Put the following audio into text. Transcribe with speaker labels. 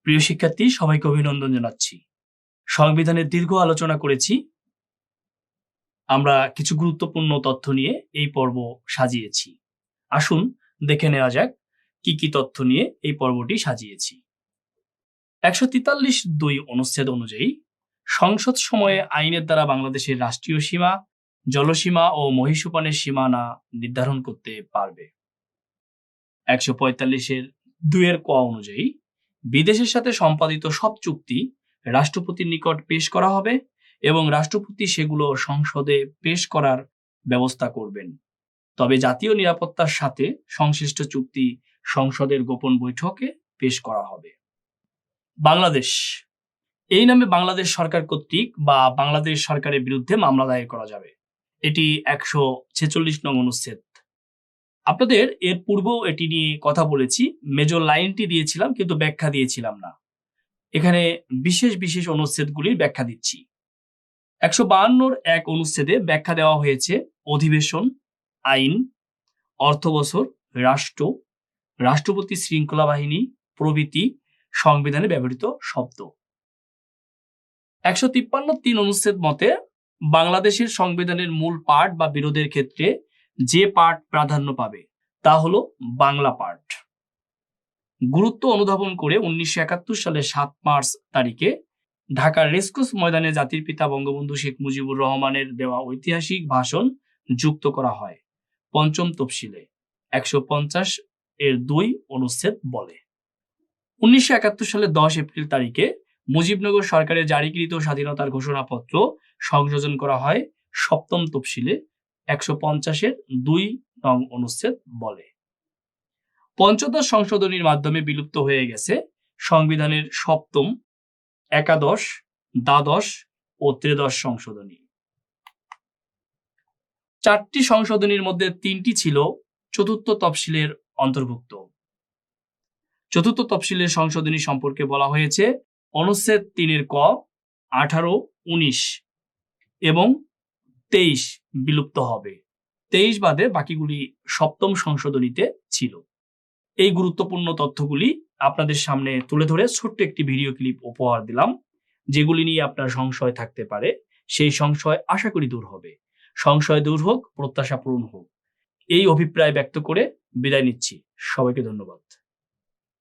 Speaker 1: প্রিয় শিক্ষার্থী, সবাইকে অভিনন্দন জানাচ্ছি। সংবিধানের দীর্ঘ আলোচনা করেছি। আমরা কিছু গুরুত্বপূর্ণ তথ্য নিয়ে এই পর্ব সাজিয়েছি। আসুন দেখে নেওয়া যাক কি কি তথ্য নিয়ে এই পর্বটি সাজিয়েছি। 143(2) অনুচ্ছেদ অনুযায়ী সংসদ সময়ে আইনের দ্বারা বাংলাদেশের রাষ্ট্রীয় সীমা, জলসীমা ও মহীসোপানের সীমানা নির্ধারণ করতে পারবে। 145(2) ক অনুযায়ী বিদেশের সাথে সম্পাদিত সব চুক্তি রাষ্ট্রপতির নিকট পেশ করা হবে এবং রাষ্ট্রপতি সেগুলো সংসদে পেশ করার ব্যবস্থা করবেন। তবে জাতীয় নিরাপত্তার সাথে সংশ্লিষ্ট চুক্তি সংসদের গোপন বৈঠকে পেশ করা হবে। বাংলাদেশ এই নামে বাংলাদেশ সরকার কর্তৃক বা বাংলাদেশ সরকারের বিরুদ্ধে মামলা দায়ের করা যাবে। এটি 146 নং অনুচ্ছেদ। আপনাদের এর পূর্বেও এটি নিয়ে কথা বলেছি, মেজর লাইনটি দিয়েছিলাম কিন্তু ব্যাখ্যা দিয়েছিলাম না। এখানে বিশেষ বিশেষ অনুচ্ছেদগুলির ব্যাখ্যা দিচ্ছি। 152(1) অনুচ্ছেদে ব্যাখ্যা দেওয়া হয়েছে অধিবেশন, আইন, অর্থবছর, রাষ্ট্র, রাষ্ট্রপতি শৃঙ্খলা বাহিনী প্রভৃতি সংবিধানে ব্যবহৃত শব্দ। 153(3) অনুচ্ছেদ মতে বাংলাদেশের সংবিধানের মূল পাঠ বা বিরোধের ক্ষেত্রে যে পাঠ প্রাধান্য পাবে তা হলো বাংলা পাঠ। গুরুত্ব অনুধাবন করে 1971 সালের 7 মার্চ তারিখে ঢাকার রেসকোর্স ময়দানে জাতির পিতা বঙ্গবন্ধু শেখ মুজিবুর রহমানের দেওয়া ঐতিহাসিক ভাষণ যুক্ত করা হয় পঞ্চম তফসিলে 150(2) অনুচ্ছেদ বলে। 1971 সালের 10 এপ্রিল তারিখে মুজিবনগর সরকারের জারিকৃত স্বাধীনতার ঘোষণাপত্র সংযোজন করা হয় সপ্তম তফসিলে 150(2) নং অনুচ্ছেদ বলে। পঞ্চদশ সংশোধনীর মাধ্যমে বিলুপ্ত হয়ে গেছে সংবিধানের সপ্তম, একাদশ, দ্বাদশ ও ত্রয়োদশ সংশোধনী। 4টি সংশোধনীর মধ্যে 3টি ছিল চতুর্থ তফসিলের অন্তর্ভুক্ত। চতুর্থ তফসিলের সংশোধনী সম্পর্কে বলা হয়েছে অনুচ্ছেদ 3 ক, 18, 19 এবং 23 বিলুপ্ত হবে। 23 বাদে বাকিগুলি সপ্তম সংশোধনীতে ছিল। এই গুরুত্বপূর্ণ তথ্যগুলি আপনাদের সামনে তুলে ধরে ছোট্ট একটি ভিডিও ক্লিপ উপহার দিলাম, যেগুলি নিয়ে আপনার সংশয় থাকতে পারে। সেই সংশয় আশা করি দূর হবে। সংশয় দূর হোক, প্রত্যাশা পূরণ হোক, এই অভিপ্রায় ব্যক্ত করে বিদায় নিচ্ছি। সবাইকে ধন্যবাদ।